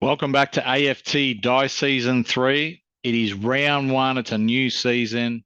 Welcome back to AFT Dice Season 3. It is round one. It's a new season.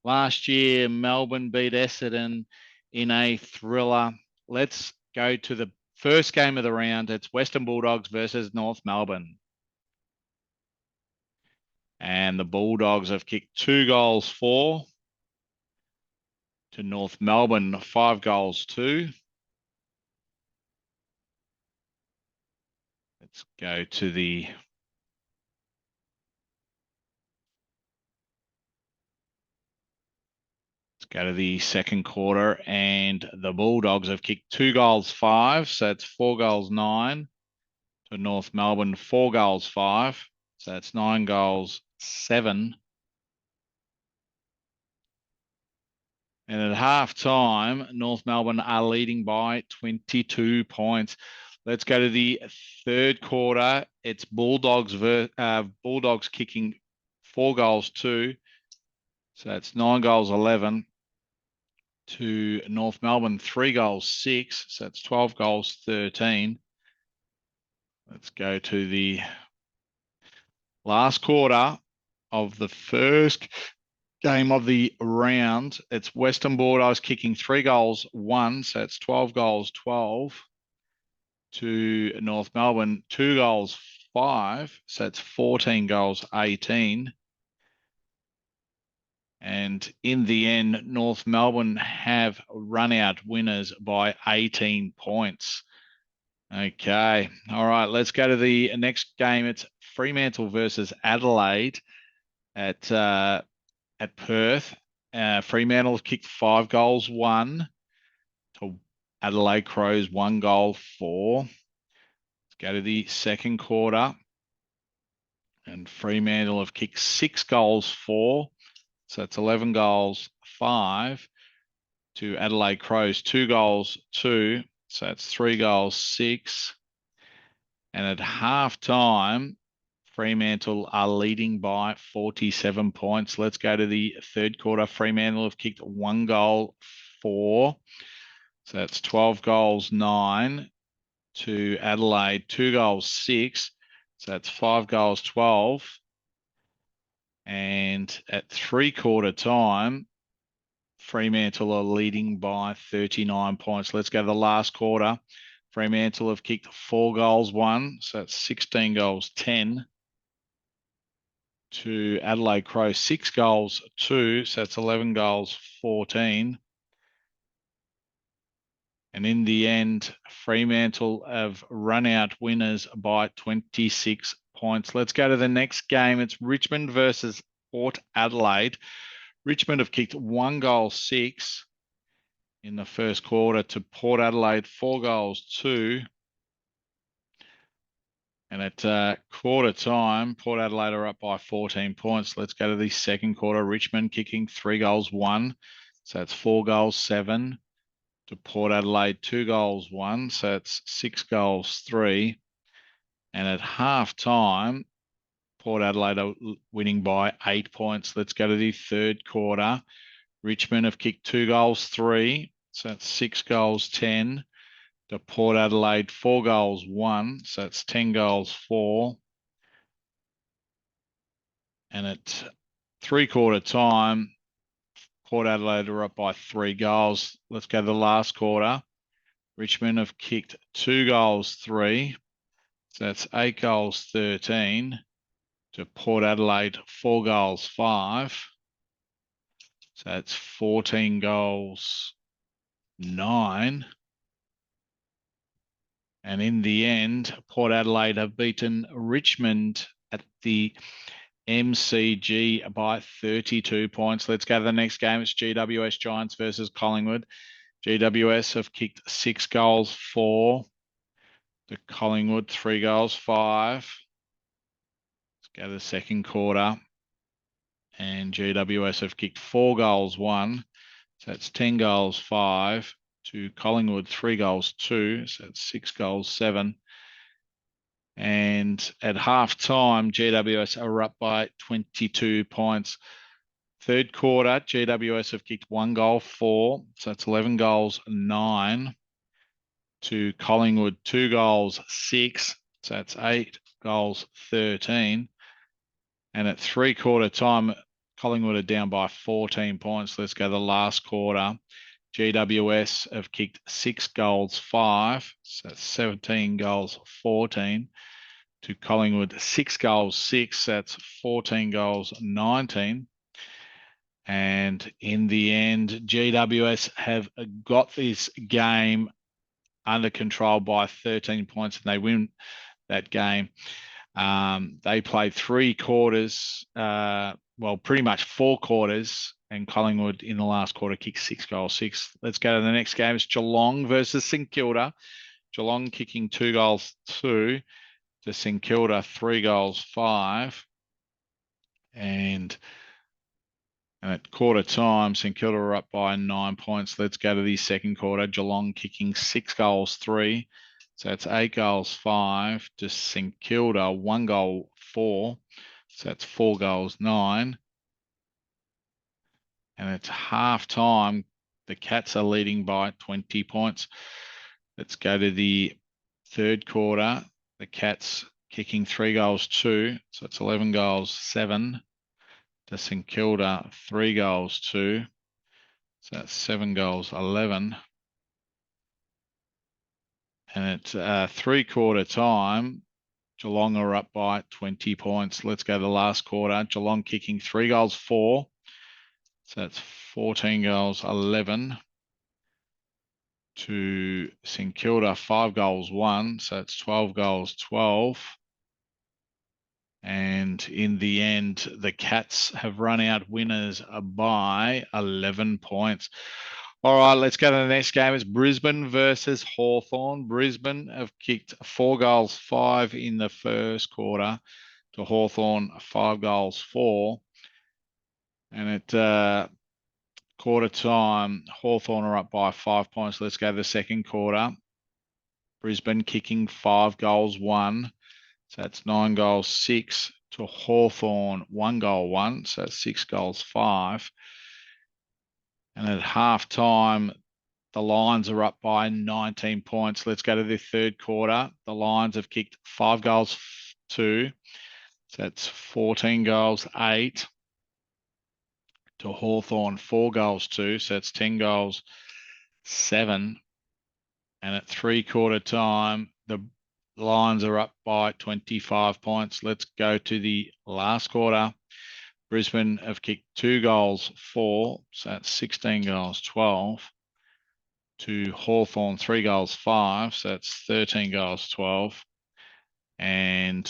Last year, Melbourne beat Essendon in a thriller. Let's go to the first game of the round. It's Western Bulldogs versus North Melbourne. And the Bulldogs have kicked 2 goals 4 to North Melbourne, 5 goals 2. Let's go to the second quarter, and the Bulldogs have kicked 2 goals 5, so that's 4 goals 9 to North Melbourne, 4 goals 5, so that's 9 goals 7. And at half time, North Melbourne are leading by 22 points. Let's go to the third quarter. It's Bulldogs kicking 4 goals 2, so that's 9 goals 11. To North Melbourne, 3 goals 6, so that's 12 goals 13. Let's go to the last quarter of the first game of the round. It's Western Bulldogs kicking 3 goals 1, so it's 12 goals 12. To North Melbourne, 2 goals 5, so it's 14 goals 18. And in the end, North Melbourne have run out winners by 18 points. Okay. All right. Let's go to the next game. It's Fremantle versus Adelaide at Perth. Fremantle kicked 5 goals 1 to Adelaide Crows 1 goal 4. Let's go to the second quarter. And Fremantle have kicked 6 goals 4. So it's 11 goals 5 to Adelaide Crows 2 goals 2. So it's 3 goals 6. And at halftime, Fremantle are leading by 47 points. Let's go to the third quarter. Fremantle have kicked 1 goal 4. So that's 12 goals 9 to Adelaide, 2 goals 6. So that's 5 goals 12. And at three-quarter time, Fremantle are leading by 39 points. Let's go to the last quarter. Fremantle have kicked 4 goals 1, so that's 16 goals 10. To Adelaide Crow, 6 goals 2, so that's 11 goals 14. And in the end, Fremantle have run out winners by 26 points. Let's go to the next game. It's Richmond versus Port Adelaide. Richmond have kicked 1 goal 6 in the first quarter to Port Adelaide, 4 goals 2. And at quarter time, Port Adelaide are up by 14 points. Let's go to the second quarter. Richmond kicking 3 goals 1. So that's 4 goals 7 to Port Adelaide, 2 goals 1. So it's 6 goals 3. And at half time, Port Adelaide are winning by 8 points. Let's go to the third quarter. Richmond have kicked 2 goals 3. So that's 6 goals 10. To Port Adelaide, 4 goals 1. So that's 10 goals 4. And at three-quarter time, Port Adelaide are up by 3 goals. Let's go to the last quarter. Richmond have kicked 2 goals 3. So that's 8 goals 13. To Port Adelaide, 4 goals 5. So that's 14 goals 9. And in the end, Port Adelaide have beaten Richmond at the MCG by 32 points. Let's go to the next game. It's GWS Giants versus Collingwood. GWS have kicked 6 goals 4 to Collingwood, 3 goals 5. Let's go to the second quarter. And GWS have kicked 4 goals 1. So that's 10 goals 5 to Collingwood, 3 goals 2. So that's 6 goals 7. And at half time, GWS are up by 22 points. Third quarter, GWS have kicked 1 goal 4. So that's 11 goals 9 to Collingwood, 2 goals 6. So that's 8 goals 13. And at 3/4 time, Collingwood are down by 14 points. Let's go the last quarter. GWS have kicked 6 goals 5. So that's 17 goals 14. To Collingwood, 6 goals 6. That's 14 goals 19. And in the end, GWS have got this game under control by 13 points, and they win that game. They played 3 quarters, well, pretty much 4 quarters, and Collingwood in the last quarter kicked 6 goals 6. Let's go to the next game. It's Geelong versus St Kilda. Geelong kicking 2 goals 2 to St Kilda 3 goals 5. And at quarter time, St Kilda are up by 9 points. Let's go to the second quarter. Geelong kicking 6 goals 3. So that's 8 goals 5 to St Kilda, 1 goal 4. So that's 4 goals 9. And it's half time. The Cats are leading by 20 points. Let's go to the third quarter. The Cats kicking 3 goals 2. So it's 11 goals 7 to St Kilda, 3 goals 2. So that's 7 goals 11. And at 3/4 time, Geelong are up by 20 points. Let's go to the last quarter. Geelong kicking 3 goals 4. So that's 14 goals 11 to St Kilda, 5 goals 1. So it's 12 goals 12. And in the end, the Cats have run out winners by 11 points. All right, let's go to the next game. It's Brisbane versus Hawthorn. Brisbane have kicked 4 goals 5 in the first quarter to Hawthorn, 5 goals 4. And at quarter time, Hawthorn are up by 5 points. Let's go to the second quarter. Brisbane kicking 5 goals 1. So that's 9 goals 6 to Hawthorn, 1 goal 1. So that's 6 goals 5. And at half time, the Lions are up by 19 points. Let's go to the third quarter. The Lions have kicked 5 goals 2. So that's 14 goals 8 to Hawthorn, 4 goals 2. So that's 10 goals 7. And at 3/4 time, the Lions are up by 25 points. Let's go to the last quarter. Brisbane have kicked 2 goals 4. So that's 16 goals 12. To Hawthorn, 3 goals 5. So that's 13 goals 12. And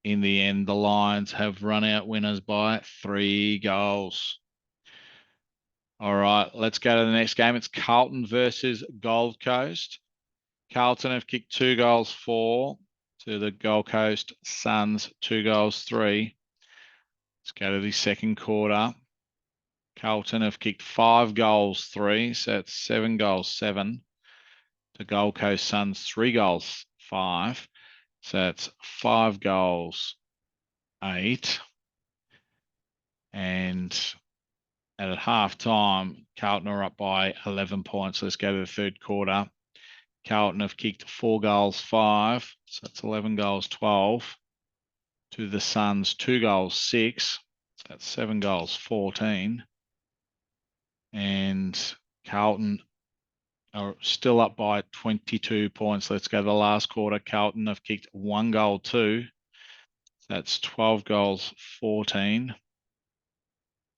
in the end, the Lions have run out winners by 3 goals. All right, let's go to the next game. It's Carlton versus Gold Coast. Carlton have kicked 2 goals 4 to the Gold Coast Suns, 2 goals 3. Let's go to the second quarter. Carlton have kicked 5 goals 3, so that's 7 goals 7. To Gold Coast Suns, 3 goals 5, so that's 5 goals 8. And at half time, Carlton are up by 11 points. Let's go to the third quarter. Carlton have kicked 4 goals 5, so that's 11 goals 12. To the Suns, 2 goals 6, so that's 7 goals 14. And Carlton are still up by 22 points. Let's go to the last quarter. Carlton have kicked 1 goal 2. So that's 12 goals 14.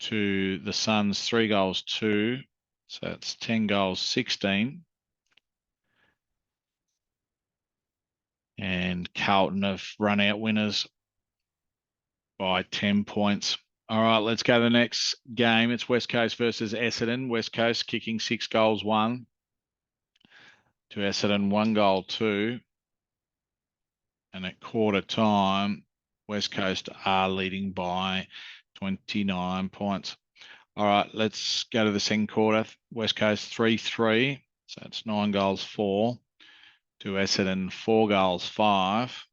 To the Suns, 3 goals 2. So that's 10 goals 16. And Carlton have run out winners by 10 points. All right, let's go to the next game. It's West Coast versus Essendon. West Coast kicking 6 goals 1 to Essendon, 1 goal 2. And at quarter time, West Coast are leading by 29 points. All right, let's go to the second quarter. West Coast 3-3. So it's 9 goals 4 to Essendon, 4 goals 5.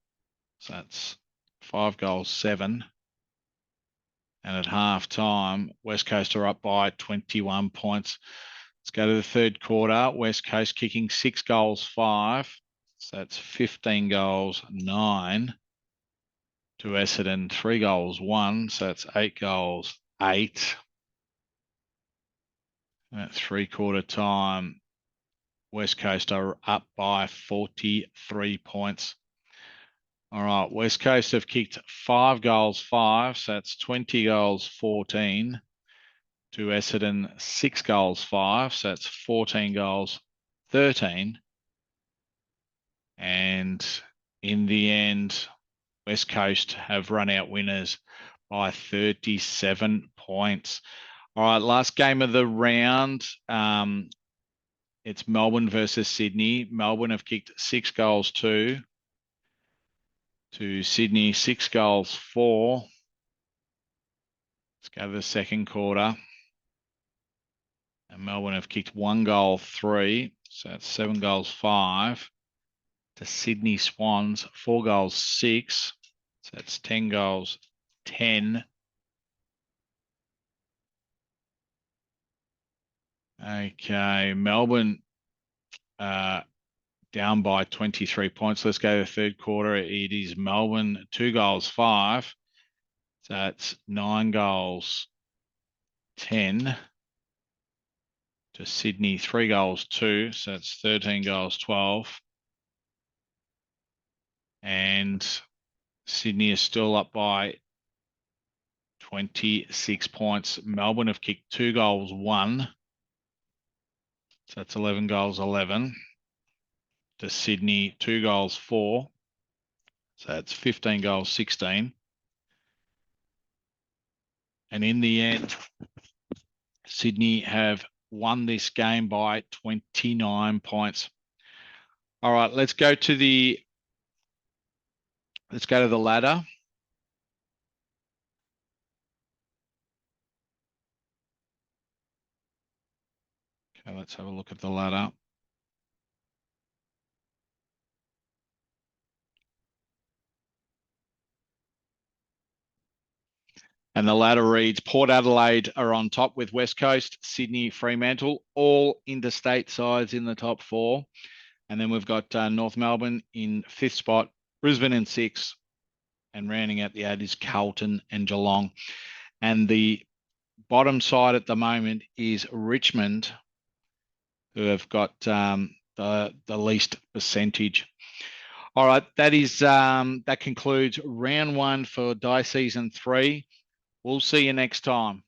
So that's 5 goals 7. And at half time, West Coast are up by 21 points. Let's go to the third quarter. West Coast kicking 6 goals 5. So that's 15 goals 9. to Essendon, 3 goals, 1. So that's 8 goals, 8. At 3/4 time, West Coast are up by 43 points. All right, West Coast have kicked 5 goals, 5. So that's 20 goals, 14. To Essendon, 6 goals, 5. So that's 14 goals, 13. And in the end, West Coast have run out winners by 37 points. All right, last game of the round. It's Melbourne versus Sydney. Melbourne have kicked 6 goals, 2. To Sydney, 6 goals, 4. Let's go to the second quarter. And Melbourne have kicked 1 goal, 3. So that's 7 goals, 5. To Sydney Swans, 4 goals, 6. So that's 10 goals, 10. Okay, Melbourne down by 23 points. Let's go to the third quarter. It is Melbourne, 2 goals, 5. So that's 9 goals, 10. To Sydney, 3 goals, 2. So that's 13 goals, 12. And Sydney is still up by 26 points. Melbourne have kicked 2 goals, 1. So that's 11 goals, 11. To Sydney, 2 goals, 4. So that's 15 goals, 16. And in the end, Sydney have won this game by 29 points. All right, let's go to the ladder. Okay, let's have a look at the ladder. And the ladder reads, Port Adelaide are on top with West Coast, Sydney, Fremantle, all interstate sides in the top 4. And then we've got North Melbourne in 5th spot, Brisbane in 6th, and rounding out the 8 is Carlton and Geelong. And the bottom side at the moment is Richmond, who have got the least percentage. All right, that concludes round 1 for Dice Season 3. We'll see you next time.